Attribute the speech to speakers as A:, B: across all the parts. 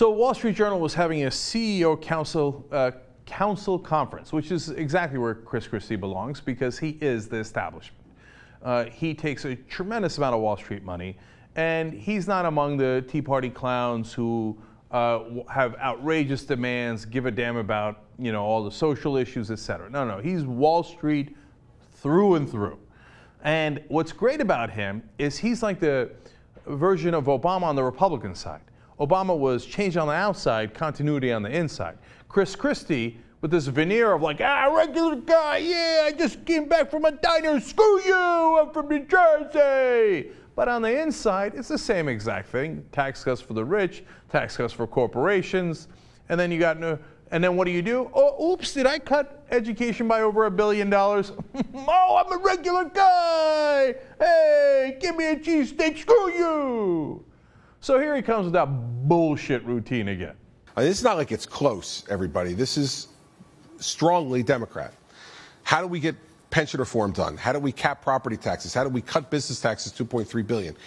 A: So Wall Street Journal was having a CEO council conference, which is exactly where Chris Christie belongs because he is the establishment. He takes a tremendous amount of Wall Street money, and he's not among the Tea Party clowns who have outrageous demands, give a damn about all the social issues, etc. No, he's Wall Street through and through. And what's great about him is he's like the version of Obama on the Republican side. Obama was change on the outside, continuity on the inside. Chris Christie, with this veneer of like, regular guy, yeah, I just came back from a diner, screw you, I'm from New Jersey. But on the inside, it's the same exact thing. Tax cuts for the rich, tax cuts for corporations, and then and then what do? Oh, oops, did I cut education by over $1 billion? Oh, I'm a regular guy. Hey, give me a cheesesteak, screw you. So here he comes with that bullshit routine again.
B: This is not like it's close, everybody. This is strongly Democrat. How do we get pension reform done? How do we cap property taxes? How do we cut business taxes $2.3 billion?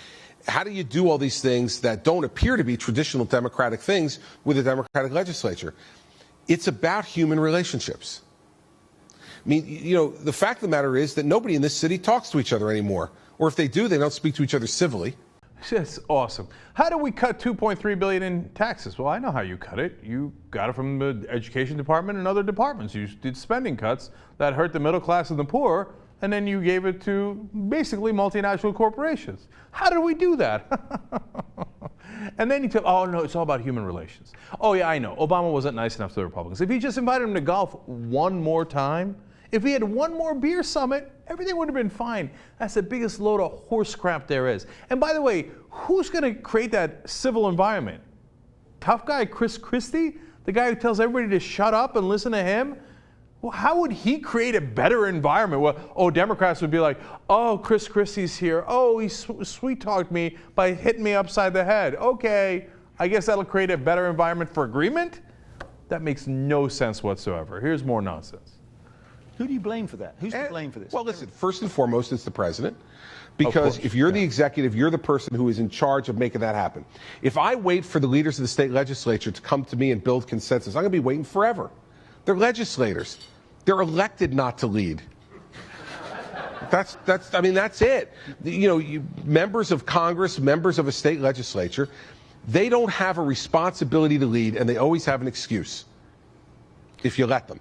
B: How do you do all these things that don't appear to be traditional Democratic things with a Democratic legislature? It's about human relationships. I mean, the fact of the matter is that nobody in this city talks to each other anymore. Or if they do, they don't speak to each other civilly.
A: That's awesome. How do we cut $2.3 billion in taxes? Well, I know how you cut it. You got it from the education department and other departments. You did spending cuts that hurt the middle class and the poor, and then you gave it to basically multinational corporations. How did we do that? And then you tell, oh no, it's all about human relations. Oh yeah, I know. Obama wasn't nice enough to the Republicans. If he just invited him to golf one more time, if he had one more beer summit, everything would have been fine. That's the biggest load of horse crap there is. And by the way, who's going to create that civil environment? Tough guy Chris Christie? The guy who tells everybody to shut up and listen to him? Well, how would he create a better environment? Well, Democrats would be like, oh, Chris Christie's here. Oh, he sweet-talked me by hitting me upside the head. Okay, I guess that'll create a better environment for agreement? That makes no sense whatsoever. Here's more nonsense.
C: Who do you blame for that? Who's to blame for this?
B: Well, listen, first and foremost, it's the president. Because if you're the executive, you're the person who is in charge of making that happen. If I wait for the leaders of the state legislature to come to me and build consensus, I'm going to be waiting forever. They're legislators. They're elected not to lead. That's it. Members of Congress, members of a state legislature, they don't have a responsibility to lead, and they always have an excuse if you let them.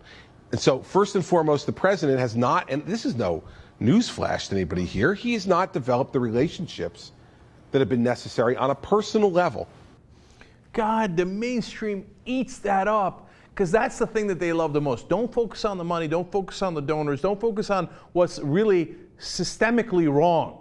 B: And so, first and foremost, the president has not, and this is no newsflash to anybody here, he has not developed the relationships that have been necessary on a personal level.
A: God, the mainstream eats that up because that's the thing that they love the most. Don't focus on the money, don't focus on the donors, don't focus on what's really systemically wrong.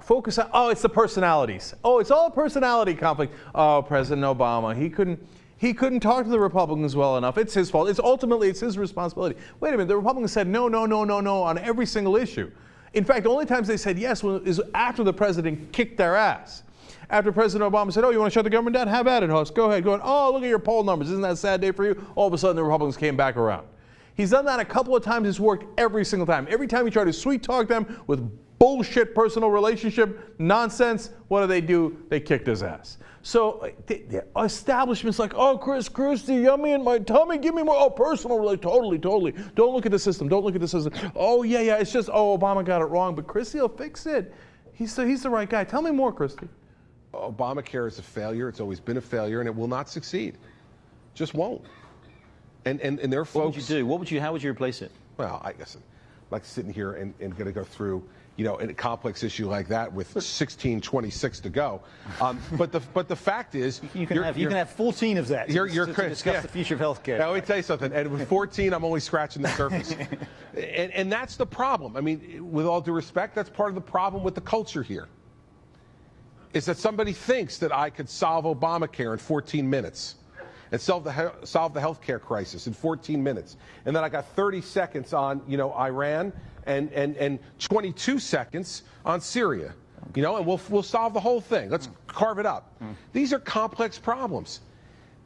A: Focus on, it's the personalities. Oh, it's all a personality conflict. Oh, President Obama, he couldn't talk to the Republicans well enough. It's his fault. It's his responsibility. Wait a minute, the Republicans said no on every single issue. In fact, the only times they said yes is after the president kicked their ass. After President Obama said, oh, you want to shut the government down? Have at it, Huss. Go ahead. Oh, look at your poll numbers. Isn't that a sad day for you? All of a sudden, the Republicans came back around. He's done that a couple of times. It's worked every single time. Every time he tried to sweet talk them with bullshit personal relationship nonsense, what do? They kicked his ass. So the establishment's like, oh, Chris Christie, yummy in my tummy, give me more. Oh, personal, really, totally. Don't look at the system. Oh, yeah, it's just, Obama got it wrong, but Christie will fix it. He's the right guy. Tell me more, Christie.
B: Obamacare is a failure. It's always been a failure, and it will not succeed. Just won't. And there are folks.
C: What would you do? How would you replace it?
B: Well, listen, I'm like sitting here and going to go through, a complex issue like that with 16:26 to go. But the fact is,
C: you can have 14 of that. To discuss the future of healthcare.
B: Now, let me tell you something. And with 14, I'm only scratching the surface. and that's the problem. I mean, with all due respect, that's part of the problem with the culture here. Is that somebody thinks that I could solve Obamacare in 14 minutes and solve the health care crisis in 14 minutes. And then I got 30 seconds on, Iran and 22 seconds on Syria, and we'll solve the whole thing. Let's carve it up. These are complex problems.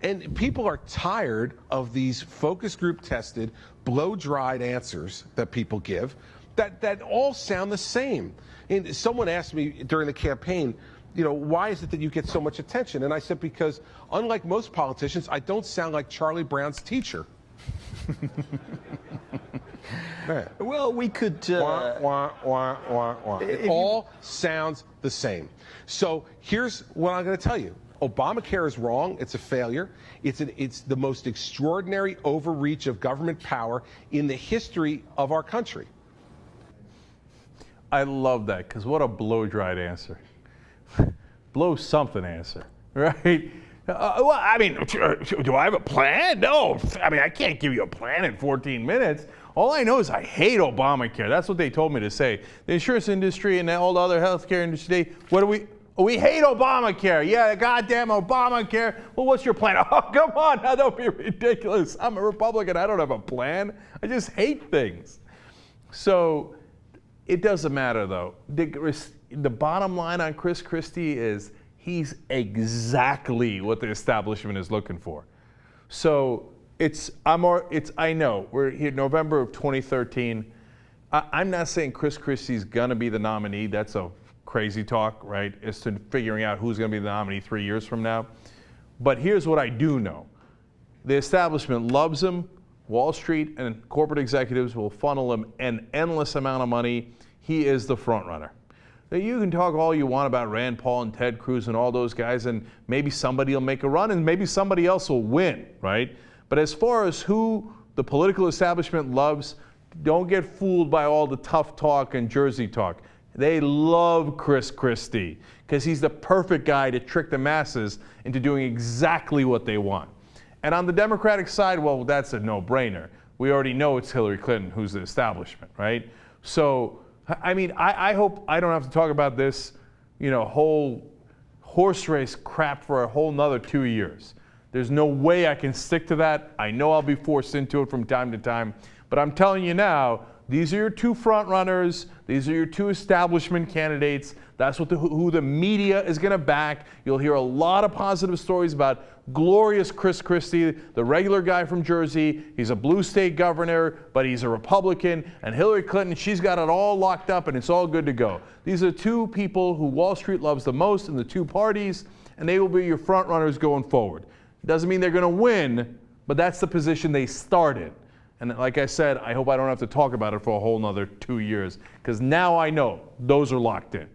B: And people are tired of these focus group tested, blow-dried answers that people give that all sound the same. And someone asked me during the campaign, why is it that you get so much attention? And I said, because unlike most politicians, I don't sound like Charlie Brown's teacher.
C: Well, we could...
B: Wah, wah, wah, wah. It all sounds the same. So here's what I'm going to tell you. Obamacare is wrong. It's a failure. It's the most extraordinary overreach of government power in the history of our country.
A: I love that, because what a blow-dried answer. Blow something answer, right? Well, I mean, do I have a plan? No. I mean, I can't give you a plan in 14 minutes. All I know is I hate Obamacare. That's what they told me to say. The insurance industry and all the other healthcare industry, we hate Obamacare. Yeah, goddamn Obamacare. Well, what's your plan? Oh, come on. Now, don't be ridiculous. I'm a Republican. I don't have a plan. I just hate things. So it doesn't matter, though. The bottom line on Chris Christie is he's exactly what the establishment is looking for. So I know we're here November of 2013. I'm not saying Chris Christie's gonna be the nominee. That's a crazy talk, right? As to figuring out who's gonna be the nominee 3 years from now. But here's what I do know. The establishment loves him. Wall Street and corporate executives will funnel him an endless amount of money. He is the front runner. Now, you can talk all you want about Rand Paul and Ted Cruz and all those guys, and maybe somebody will make a run and maybe somebody else will win, right? But as far as who the political establishment loves, don't get fooled by all the tough talk and Jersey talk. They love Chris Christie because he's the perfect guy to trick the masses into doing exactly what they want. And on the Democratic side, well, that's a no-brainer. We already know it's Hillary Clinton who's the establishment, right? So, I mean, I hope I don't have to talk about this, whole horse race crap for a whole nother 2 years. There's no way I can stick to that. I know I'll be forced into it from time to time. But I'm telling you now, these are your two front runners. These are your two establishment candidates. That's who the media is going to back. You'll hear a lot of positive stories about glorious Chris Christie, the regular guy from Jersey. He's a blue state governor, but he's a Republican. And Hillary Clinton, she's got it all locked up and it's all good to go. These are two people who Wall Street loves the most in the two parties, and they will be your front runners going forward. Doesn't mean they're going to win, but that's the position they started. And like I said, I hope I don't have to talk about it for a whole nother 2 years, because now I know those are locked in.